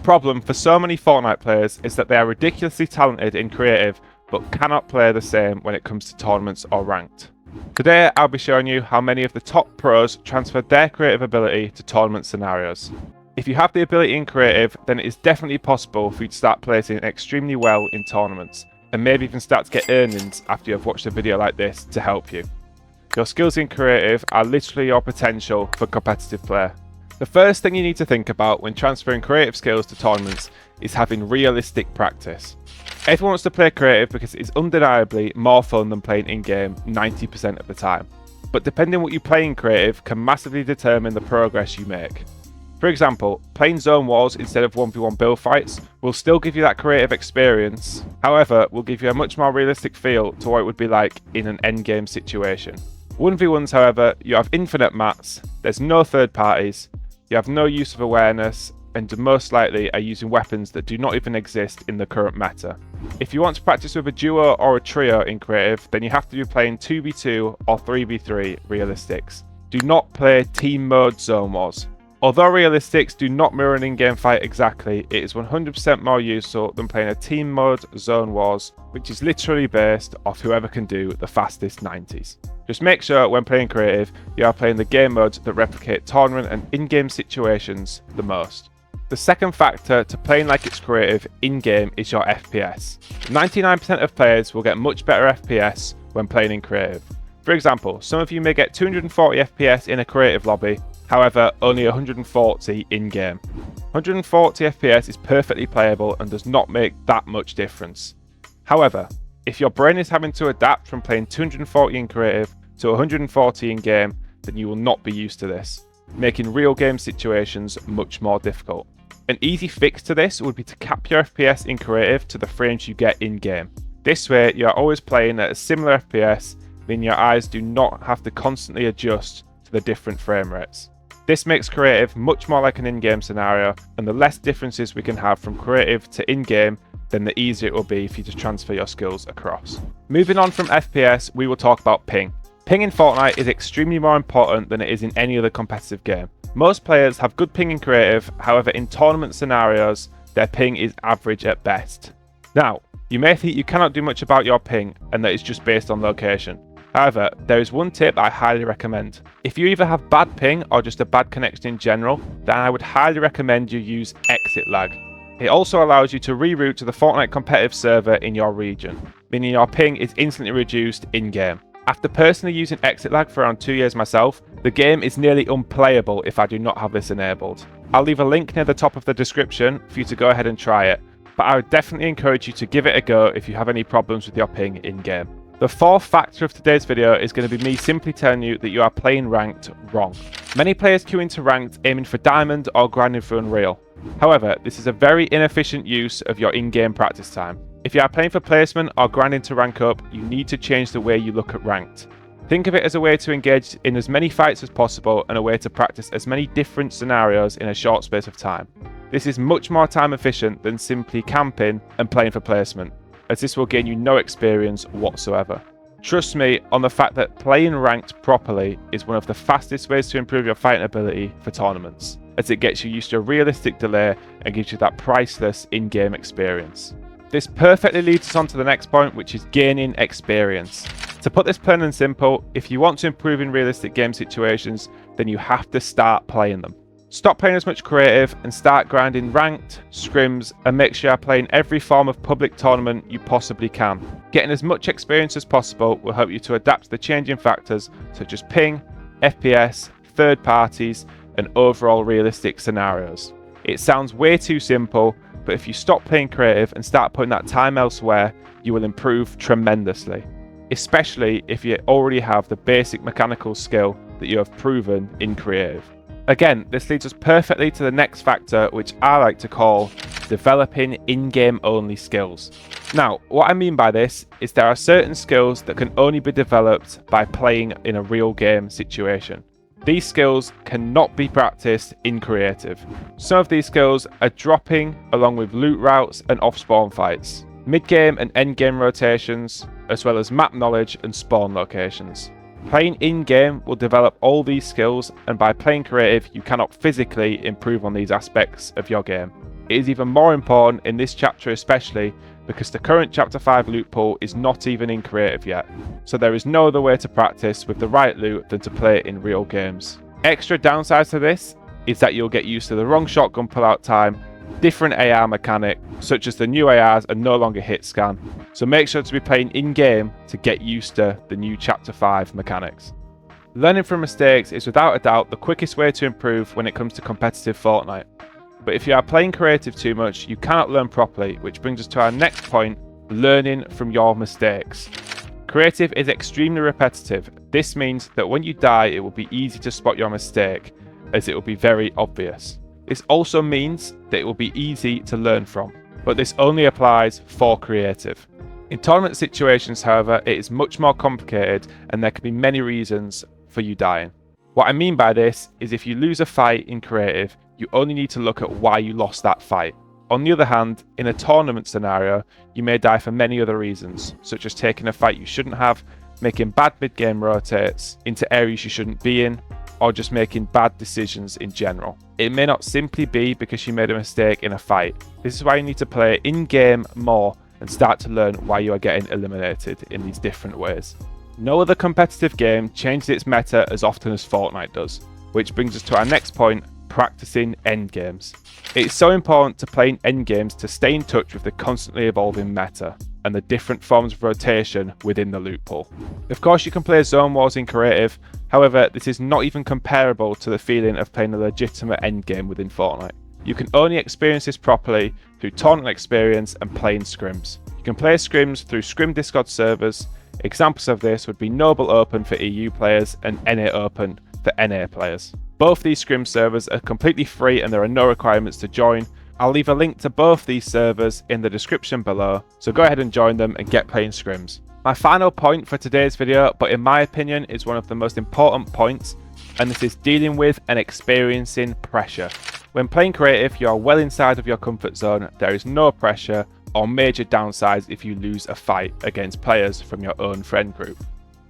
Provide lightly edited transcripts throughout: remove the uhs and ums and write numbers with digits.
problem for so many Fortnite players is that they are ridiculously talented in creative but cannot play the same when it comes to tournaments or ranked. Today I'll be showing you how many of the top pros transferred their creative ability to tournament scenarios. If you have the ability in creative, then it is definitely possible for you to start placing extremely well in tournaments, and maybe even start to get earnings after you have watched a video like this to help you. Your skills in creative are literally your potential for competitive play. The first thing you need to think about when transferring creative skills to tournaments is having realistic practice. Everyone wants to play creative because it is undeniably more fun than playing in-game 90% of the time. But depending on what you play in creative can massively determine the progress you make. For example, playing zone wars instead of 1v1 build fights will still give you that creative experience, however, will give you a much more realistic feel to what it would be like in an endgame situation. 1v1s, however, you have infinite mats, there's no third parties, you have no use of awareness, and most likely are using weapons that do not even exist in the current meta. If you want to practice with a duo or a trio in creative, then you have to be playing 2v2 or 3v3 realistics. Do not play team mode zone wars. Although realistics do not mirror an in-game fight exactly, it is 100% more useful than playing a team mode zone wars, which is literally based off whoever can do the fastest 90s. Just make sure when playing creative, you are playing the game modes that replicate tournament and in-game situations the most. The second factor to playing like it's creative in-game is your FPS. 99% of players will get much better FPS when playing in creative. For example, some of you may get 240 FPS in a creative lobby, however only 140 in-game. 140 FPS is perfectly playable and does not make that much difference. However, if your brain is having to adapt from playing 240 in creative to 140 in-game, then you will not be used to this, making real game situations much more difficult. An easy fix to this would be to cap your FPS in creative to the frames you get in-game. This way you are always playing at a similar FPS, meaning your eyes do not have to constantly adjust to the different frame rates. This makes creative much more like an in-game scenario, and the less differences we can have from creative to in-game, then the easier it will be for you to transfer your skills across. Moving on from FPS, we will talk about ping. Ping in Fortnite is extremely more important than it is in any other competitive game. Most players have good ping in creative, however in tournament scenarios, their ping is average at best. Now, you may think you cannot do much about your ping and that it's just based on location. However, there is one tip I highly recommend. If you either have bad ping or just a bad connection in general, then I would highly recommend you use exit lag. It also allows you to reroute to the Fortnite competitive server in your region, meaning your ping is instantly reduced in-game. After personally using exit lag for around 2 years myself, the game is nearly unplayable if I do not have this enabled. I'll leave a link near the top of the description for you to go ahead and try it, but I would definitely encourage you to give it a go if you have any problems with your ping in-game. The fourth factor of today's video is going to be me simply telling you that you are playing ranked wrong. Many players queue into ranked aiming for diamond or grinding for unreal. However, this is a very inefficient use of your in-game practice time. If you are playing for placement or grinding to rank up, you need to change the way you look at ranked. Think of it as a way to engage in as many fights as possible and a way to practice as many different scenarios in a short space of time. This is much more time efficient than simply camping and playing for placement, as this will gain you no experience whatsoever. Trust me on the fact that playing ranked properly is one of the fastest ways to improve your fighting ability for tournaments, as it gets you used to a realistic delay and gives you that priceless in-game experience. This perfectly leads us on to the next point, which is gaining experience. To put this plain and simple, if you want to improve in realistic game situations, then you have to start playing them. Stop playing as much creative and start grinding ranked, scrims, and make sure you're playing every form of public tournament you possibly can. Getting as much experience as possible will help you to adapt to the changing factors such as ping, FPS, third parties, and overall realistic scenarios. It sounds way too simple, but if you stop playing creative and start putting that time elsewhere, you will improve tremendously, especially if you already have the basic mechanical skill that you have proven in creative. Again, this leads us perfectly to the next factor, which I like to call developing in-game only skills. Now, what I mean by this is there are certain skills that can only be developed by playing in a real game situation. These skills cannot be practiced in creative. Some of these skills are dropping along with loot routes and off-spawn fights, mid-game and end-game rotations, as well as map knowledge and spawn locations. Playing in-game will develop all these skills, and by playing creative you cannot physically improve on these aspects of your game. It is even more important in this chapter especially because the current chapter 5 loot pool is not even in creative yet, so there is no other way to practice with the right loot than to play it in real games. Extra downsides to this is that you'll get used to the wrong shotgun pullout time, different AR mechanic, such as the new ARs are no longer hit scan, so make sure to be playing in-game to get used to the new chapter 5 mechanics. Learning from mistakes is without a doubt the quickest way to improve when it comes to competitive Fortnite. But if you are playing creative too much, you cannot learn properly, which brings us to our next point, learning from your mistakes. Creative is extremely repetitive. This means that when you die, it will be easy to spot your mistake, as it will be very obvious. This also means that it will be easy to learn from, but this only applies for creative. In tournament situations, however, it is much more complicated and there can be many reasons for you dying. What I mean by this is if you lose a fight in creative, you only need to look at why you lost that fight. On the other hand, in a tournament scenario, you may die for many other reasons, such as taking a fight you shouldn't have, making bad mid-game rotates into areas you shouldn't be in, or just making bad decisions in general. It may not simply be because you made a mistake in a fight. This is why you need to play in-game more and start to learn why you are getting eliminated in these different ways. No other competitive game changes its meta as often as Fortnite does, which brings us to our next point, practicing endgames. It's so important to play in endgames to stay in touch with the constantly evolving meta and the different forms of rotation within the loot pool. Of course, you can play zone wars in creative, however, this is not even comparable to the feeling of playing a legitimate endgame within Fortnite. You can only experience this properly through tournament experience and playing scrims. You can play scrims through Scrim Discord servers. Examples of this would be Noble Open for EU players and NA Open for NA players. Both these scrim servers are completely free and there are no requirements to join. I'll leave a link to both these servers in the description below, so go ahead and join them and get playing scrims. My final point for today's video, but in my opinion is one of the most important points, and this is dealing with and experiencing pressure. When playing creative, you are well inside of your comfort zone, there is no pressure or major downsides if you lose a fight against players from your own friend group.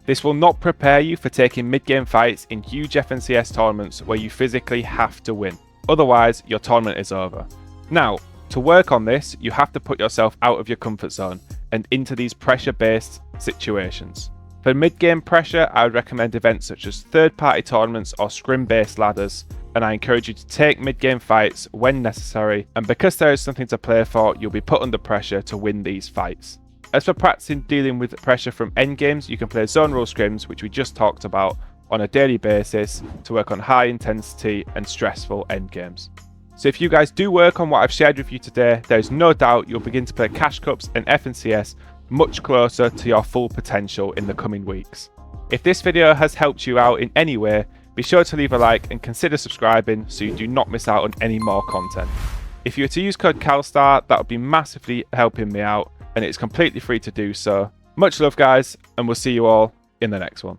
This will not prepare you for taking mid-game fights in huge FNCS tournaments where you physically have to win. Otherwise, your tournament is over. Now, to work on this, you have to put yourself out of your comfort zone and into these pressure-based situations. For mid-game pressure, I would recommend events such as third-party tournaments or scrim-based ladders, and I encourage you to take mid-game fights when necessary, and because there is something to play for, you'll be put under pressure to win these fights. As for practicing dealing with pressure from endgames, you can play zone rule scrims, which we just talked about, on a daily basis to work on high intensity and stressful endgames. So if you guys do work on what I've shared with you today, there is no doubt you'll begin to play Cash Cups and FNCS much closer to your full potential in the coming weeks. If this video has helped you out in any way, be sure to leave a like and consider subscribing so you do not miss out on any more content. If you were to use code Calstaar, that would be massively helping me out, and it's completely free to do so. Much love guys, and we'll see you all in the next one.